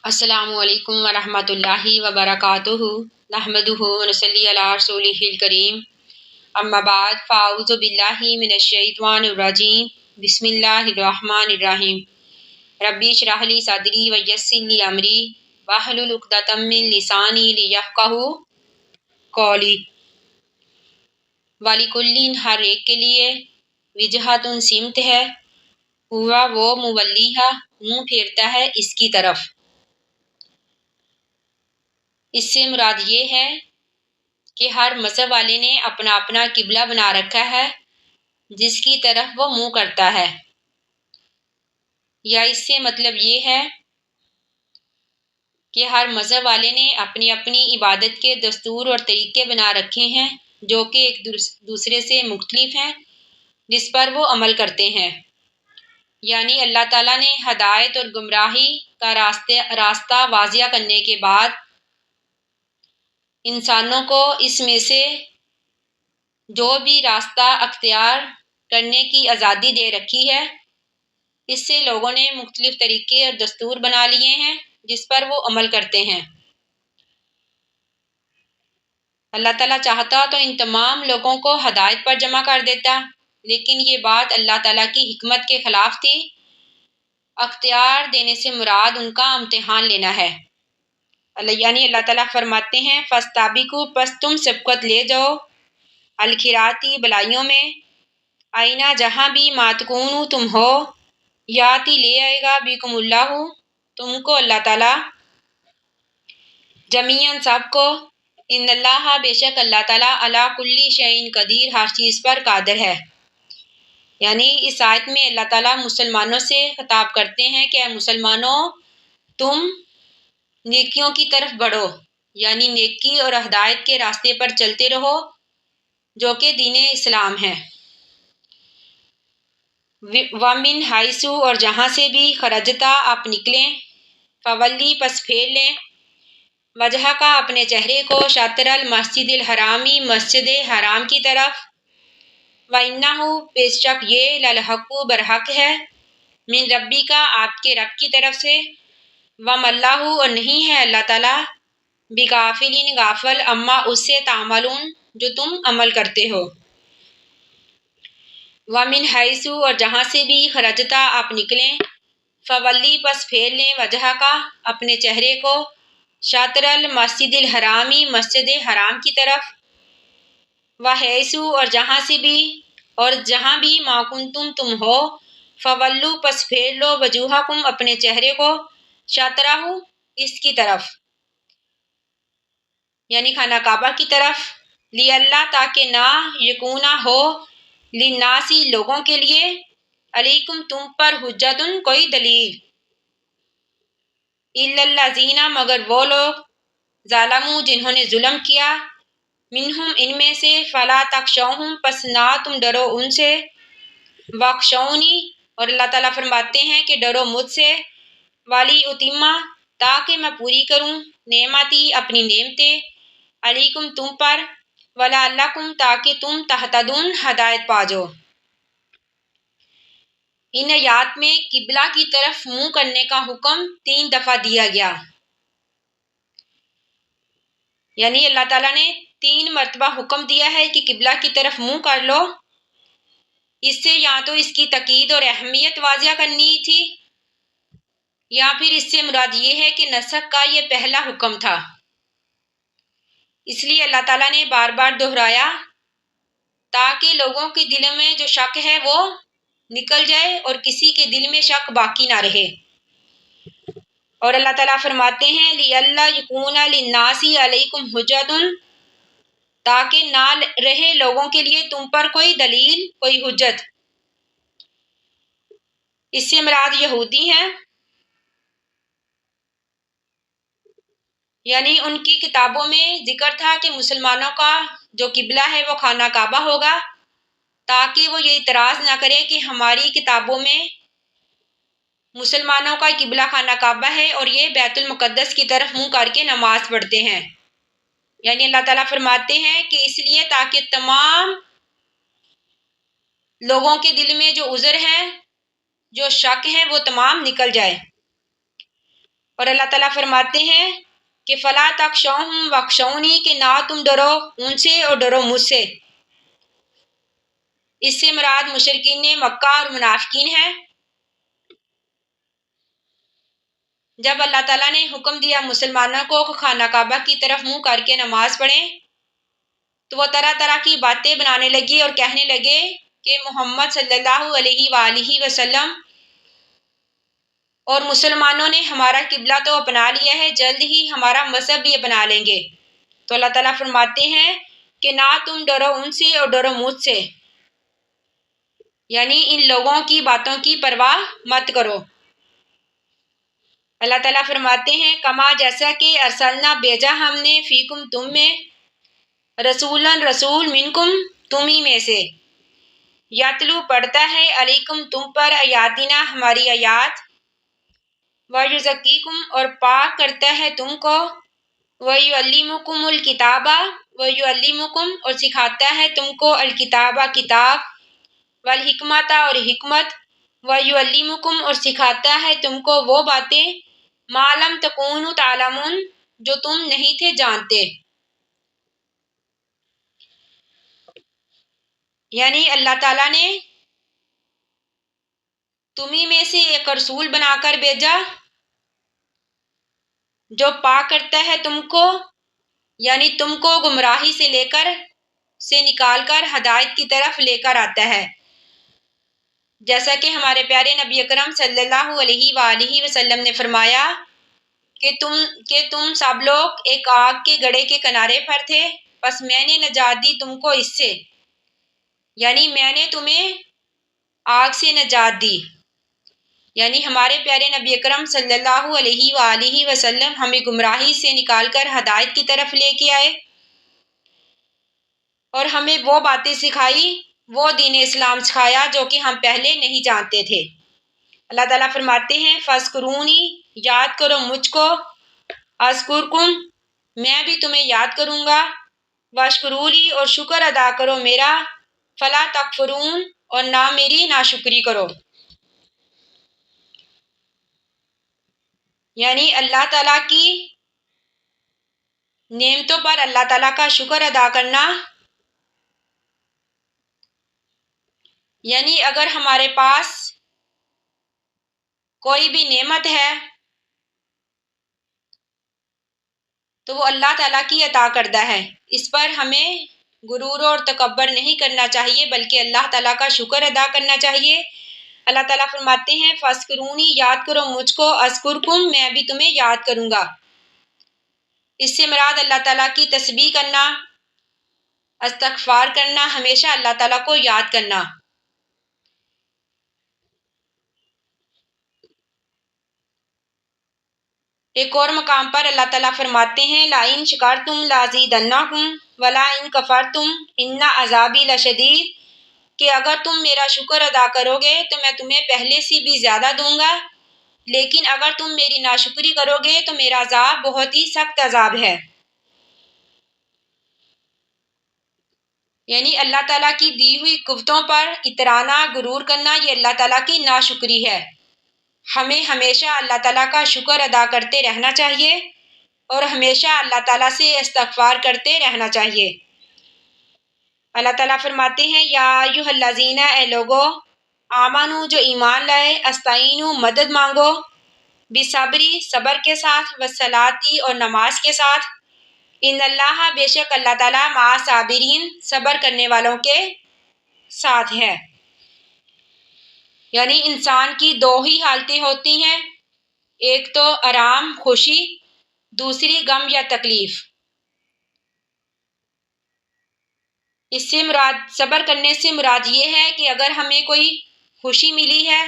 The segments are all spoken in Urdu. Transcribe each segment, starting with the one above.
السلام علیکم ورحمۃ اللہ وبرکاتہ نحمدہ ونصلی علی رسولہ الکریم اما بعد فاعوذ باللہ من الشیطان الرجیم بسم اللہ الرحمن الرحیم ربی اشرح لی صدری ویسر لی امری واحلل عقدۃ من لسانی لیفقہوا قولی وَلِكُلٍّ ہر ایک کے لیے وجہۃ سمت ہے ہوا وہ مولیہا منہ پھیرتا ہے اس کی طرف۔ اس سے مراد یہ ہے کہ ہر مذہب والے نے اپنا اپنا قبلہ بنا رکھا ہے جس کی طرف وہ منہ کرتا ہے، یا اس سے مطلب یہ ہے کہ ہر مذہب والے نے اپنی اپنی عبادت کے دستور اور طریقے بنا رکھے ہیں جو کہ ایک دوسرے سے مختلف ہیں جس پر وہ عمل کرتے ہیں۔ یعنی اللہ تعالیٰ نے ہدایت اور گمراہی کا راستہ واضح کرنے کے بعد انسانوں کو اس میں سے جو بھی راستہ اختیار کرنے کی آزادی دے رکھی ہے، اس سے لوگوں نے مختلف طریقے اور دستور بنا لیے ہیں جس پر وہ عمل کرتے ہیں۔ اللہ تعالیٰ چاہتا تو ان تمام لوگوں کو ہدایت پر جمع کر دیتا، لیکن یہ بات اللہ تعالیٰ کی حکمت کے خلاف تھی۔ اختیار دینے سے مراد ان کا امتحان لینا ہے۔ یعنی اللہ تعالیٰ فرماتے ہیں فَاسْتَبِقُوا پس تم سبقت لے جاؤ الخیراتی بلائیوں میں، آئینہ جہاں بھی ما تکونوا تم ہو، یاتی لے آئے گا بیکم اللہ تم کو اللہ تعالیٰ، جمیعاً سب کو، ان اللہ بے شک اللہ تعالیٰ علی کل شیء قدیر ہر چیز پر قادر ہے۔ یعنی اس آیت میں اللہ تعالیٰ مسلمانوں سے خطاب کرتے ہیں کہ اے مسلمانوں تم نیکیوں کی طرف بڑھو، یعنی نیکی اور ہدایت کے راستے پر چلتے رہو جو کہ دین اسلام ہے۔ وَمِنْ حَیثُ اور جہاں سے بھی خرجتا آپ نکلیں، فولی پس پھیر لیں، وجہ کا اپنے چہرے کو، شطر المسجد الحرامی مسجد حرام کی طرف، وَإِنَّهُ بے شک یہ لَلْحَقُّ برحق ہے، من ربی کا آپ کے رب کی طرف سے، وَمَا اللَّهُ اور نہیں ہے اللہ تعالیٰ بِغَافِلٍ غافل اما اس سے تعملون جو تم عمل کرتے ہو۔ وَمِنْ حَیثُ اور جہاں سے بھی خرجتا آپ نکلیں، فولی پس پھیر لیں وجہ کا اپنے چہرے کو، شطر المسجد الحرامی مسجد حرام کی طرف، وحیث اور جہاں سے بھی اور جہاں بھی ما کنتم تم ہو، فولو پس پھیر لو وجوہکم اپنے چہرے کو، شطرہ اس کی طرف، یعنی خانہ کعبہ کی طرف، لِأَلَّا تاکہ نہ یکونا ہو للناسی لوگوں کے لیے، علیکم تم پر حجت کوئی دلیل، الا الذین مگر وہ لوگ، ظالموا جنہوں نے ظلم کیا، منہم ان میں سے، فلا تخشوہم پس نہ تم ڈرو ان سے، واخشونی اور اللہ تعالیٰ فرماتے ہیں کہ ڈرو مجھ سے، والی اتمہ تاکہ میں پوری کروں نعمتی اپنی نعمتیں، علیکم تم پر، ولعلکم تاکہ تم تہتدون ہدایت پا جاؤ۔ ان آیات میں قبلہ کی طرف منہ کرنے کا حکم 3 دفعہ دیا گیا، یعنی اللہ تعالیٰ نے 3 مرتبہ حکم دیا ہے کہ قبلہ کی طرف منہ کر لو۔ اس سے یا تو اس کی تاکید اور اہمیت واضح کرنی تھی، یا پھر اس سے مراد یہ ہے کہ نسخ کا یہ پہلا حکم تھا، اس لیے اللہ تعالیٰ نے بار بار دہرایا تاکہ لوگوں کے دلوں میں جو شک ہے وہ نکل جائے اور کسی کے دل میں شک باقی نہ رہے۔ اور اللہ تعالیٰ فرماتے ہیں لِأَلَّا یَکُونَ لِلنَّاسِ عَلَیکُمْ حُجَّةٌ تاکہ نہ رہے لوگوں کے لیے تم پر کوئی دلیل، کوئی حجت۔ اس سے مراد یہودی ہیں، یعنی ان کی کتابوں میں ذکر تھا کہ مسلمانوں کا جو قبلہ ہے وہ خانہ کعبہ ہوگا، تاکہ وہ یہ اعتراض نہ کرے کہ ہماری کتابوں میں مسلمانوں کا قبلہ خانہ کعبہ ہے اور یہ بیت المقدس کی طرف منہ کر کے نماز پڑھتے ہیں۔ یعنی اللہ تعالیٰ فرماتے ہیں کہ اس لیے تاکہ تمام لوگوں کے دل میں جو عذر ہے، جو شک ہے وہ تمام نکل جائے۔ اور اللہ تعالیٰ فرماتے ہیں کہ فلا تخشوہم واخشونی، کہ نہ تم ڈرو ان سے اور ڈرو مجھ سے۔ اس سے مراد مشرکین مکہ اور منافقین ہیں۔ جب اللہ تعالیٰ نے حکم دیا مسلمانوں کو خانہ کعبہ کی طرف منہ کر کے نماز پڑھیں، تو وہ طرح طرح کی باتیں بنانے لگے اور کہنے لگے کہ محمد صلی اللہ علیہ وآلہ وسلم اور مسلمانوں نے ہمارا قبلہ تو اپنا لیا ہے، جلد ہی ہمارا مذہب بھی اپنا لیں گے۔ تو اللہ تعالیٰ فرماتے ہیں کہ نہ تم ڈرو ان سے اور ڈرو مجھ سے، یعنی ان لوگوں کی باتوں کی پرواہ مت کرو۔ اللہ تعالیٰ فرماتے ہیں کما جیسا کہ ارسلنا بھیجا ہم نے فیکم تم میں، رسولن رسول منکم تمہیں میں سے، یتلو پڑھتا ہے علیکم تم پر آیاتنا ہماری آیات، وَيُزَكِّيكُمْ اور پاک کرتا ہے تم کو، وَيُعَلِّمُكُمُ الْكِتَابَ وَيُعَلِّمُكُمْ اور سکھاتا ہے تم کو الکتابہ کتاب، والحکمت اور حکمت، وَيُعَلِّمُكُمْ اور سکھاتا ہے تم کو وہ باتیں ما لم تکونوا تعلمون جو تم نہیں تھے جانتے۔ یعنی اللہ تعالیٰ نے تمہیں میں سے ایک رسول بنا کر بھیجا جو پاک کرتا ہے تم کو، یعنی تم کو گمراہی سے نکال کر ہدایت کی طرف لے کر آتا ہے۔ جیسا کہ ہمارے پیارے نبی اکرم صلی اللہ علیہ وآلہ وسلم نے فرمایا کہ تم سب لوگ ایک آگ کے گڑھے کے کنارے پر تھے، بس میں نے نجات دی تم کو اس سے، یعنی میں نے تمہیں آگ سے نجات دی۔ یعنی ہمارے پیارے نبی اکرم صلی اللہ علیہ وآلہ وسلم ہمیں گمراہی سے نکال کر ہدایت کی طرف لے کے آئے اور ہمیں وہ باتیں سکھائی، وہ دین اسلام سکھایا جو کہ ہم پہلے نہیں جانتے تھے۔ اللہ تعالیٰ فرماتے ہیں فَاذْكُرُونِی یاد کرو مجھ کو، اذکرکم میں بھی تمہیں یاد کروں گا، واشکروا لی اور شکر ادا کرو میرا، فلا تکفرون اور نہ میری ناشکری کرو۔ یعنی اللہ تعالیٰ کی نعمتوں پر اللہ تعالیٰ کا شکر ادا کرنا، یعنی اگر ہمارے پاس کوئی بھی نعمت ہے تو وہ اللہ تعالیٰ کی عطا کردہ ہے، اس پر ہمیں غرور اور تکبر نہیں کرنا چاہیے بلکہ اللہ تعالیٰ کا شکر ادا کرنا چاہیے۔ اللہ تعالیٰ فرماتے ہیں فَاذْكُرُونِی یاد کرو مجھ کو، اذکرکم میں بھی تمہیں یاد کروں گا۔ اس سے مراد اللہ تعالیٰ کی تسبیح کرنا، استغفار کرنا، ہمیشہ اللہ تعالیٰ کو یاد کرنا۔ ایک اور مقام پر اللہ تعالیٰ فرماتے ہیں لَئِن شَکَرْتُمْ لَأَزِیدَنَّکُمْ وَلَئِن کَفَرْتُمْ إِنَّ عَذَابِی لَشَدِیدٌ، کہ اگر تم میرا شکر ادا کرو گے تو میں تمہیں پہلے سے بھی زیادہ دوں گا، لیکن اگر تم میری ناشکری کرو گے تو میرا عذاب بہت ہی سخت عذاب ہے۔ یعنی اللہ تعالیٰ کی دی ہوئی قوتوں پر اترانا، غرور کرنا، یہ اللہ تعالیٰ کی ناشکری ہے۔ ہمیں ہمیشہ اللہ تعالیٰ کا شکر ادا کرتے رہنا چاہیے اور ہمیشہ اللہ تعالیٰ سے استغفار کرتے رہنا چاہیے۔ اللہ تعالیٰ فرماتے ہیں یا ایھا الذین اے لوگو آمنو جو ایمان لائے، استعینوا مدد مانگو، بالصبری صبر کے ساتھ، والصلاۃ اور نماز کے ساتھ، ان اللہ بے شک اللہ تعالیٰ مع صابرین صبر کرنے والوں کے ساتھ ہے۔ یعنی انسان کی دو ہی حالتیں ہوتی ہیں، ایک تو آرام خوشی، دوسری غم یا تکلیف۔ اس سے مراد صبر کرنے سے مراد یہ ہے کہ اگر ہمیں کوئی خوشی ملی ہے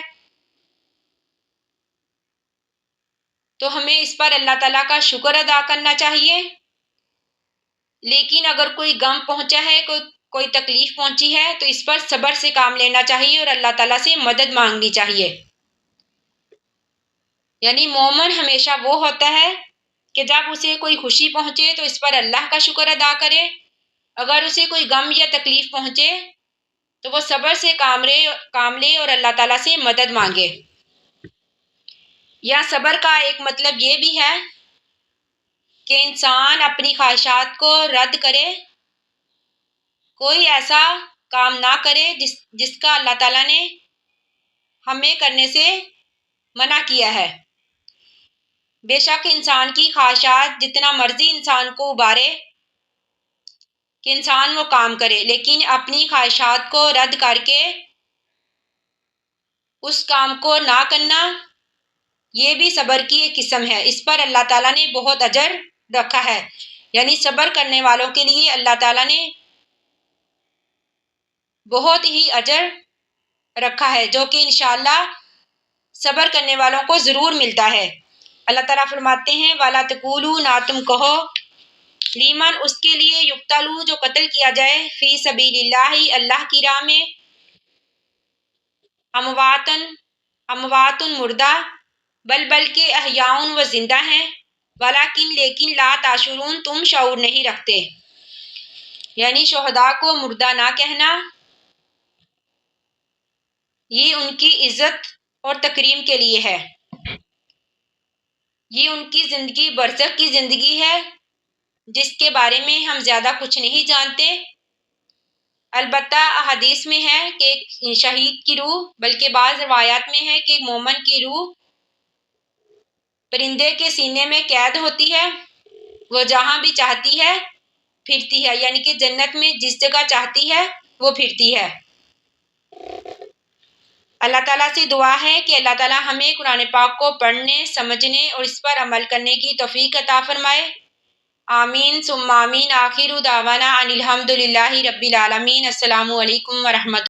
تو ہمیں اس پر اللہ تعالیٰ کا شکر ادا کرنا چاہیے، لیکن اگر کوئی غم پہنچا ہے، کوئی تکلیف پہنچی ہے تو اس پر صبر سے کام لینا چاہیے اور اللہ تعالیٰ سے مدد مانگنی چاہیے۔ یعنی مومن ہمیشہ وہ ہوتا ہے کہ جب اسے کوئی خوشی پہنچے تو اس پر اللہ کا شکر ادا کرے، اگر اسے کوئی غم یا تکلیف پہنچے تو وہ صبر سے کام لے اور اللہ تعالیٰ سے مدد مانگے۔ یا صبر کا ایک مطلب یہ بھی ہے کہ انسان اپنی خواہشات کو رد کرے، کوئی ایسا کام نہ کرے جس کا اللہ تعالیٰ نے ہمیں کرنے سے منع کیا ہے۔ بے شک انسان کی خواہشات جتنا مرضی انسان کو ابھارے کہ انسان وہ کام کرے، لیکن اپنی خواہشات کو رد کر کے اس کام کو نہ کرنا یہ بھی صبر کی ایک قسم ہے۔ اس پر اللہ تعالیٰ نے بہت اجر رکھا ہے، یعنی صبر کرنے والوں کے لیے اللہ تعالیٰ نے بہت ہی اجر رکھا ہے، جو کہ انشاءاللہ صبر کرنے والوں کو ضرور ملتا ہے۔ اللہ تعالیٰ فرماتے ہیں وَلَا تَقُولُوا، نہ تم کہو، لیمن اس کے لیے یقتلوا جو قتل کیا جائے، فی سبیل اللہ اللہ کی راہ میں، امواتن مردہ، بلکہ احیاؤن وہ زندہ ہیں، لیکن لا تعشرون تم شعور نہیں رکھتے، یعنی شہداء کو مردہ نہ کہنا یہ ان کی عزت اور تکریم کے لیے ہے، یہ ان کی زندگی برزخ کی زندگی ہے جس کے بارے میں ہم زیادہ کچھ نہیں جانتے۔ البتہ احادیث میں ہے کہ ایک شہید کی روح، بلکہ بعض روایات میں ہے کہ ایک مومن کی روح پرندے کے سینے میں قید ہوتی ہے، وہ جہاں بھی چاہتی ہے پھرتی ہے، یعنی کہ جنت میں جس جگہ چاہتی ہے وہ پھرتی ہے۔ اللہ تعالیٰ سے دعا ہے کہ اللہ تعالیٰ ہمیں قرآن پاک کو پڑھنے، سمجھنے اور اس پر عمل کرنے کی توفیق عطا فرمائے۔ آمین ثم آمین۔ آخر دعوانا ان الحمد للہ رب العالمین۔ السلام علیکم ورحمۃ اللہ۔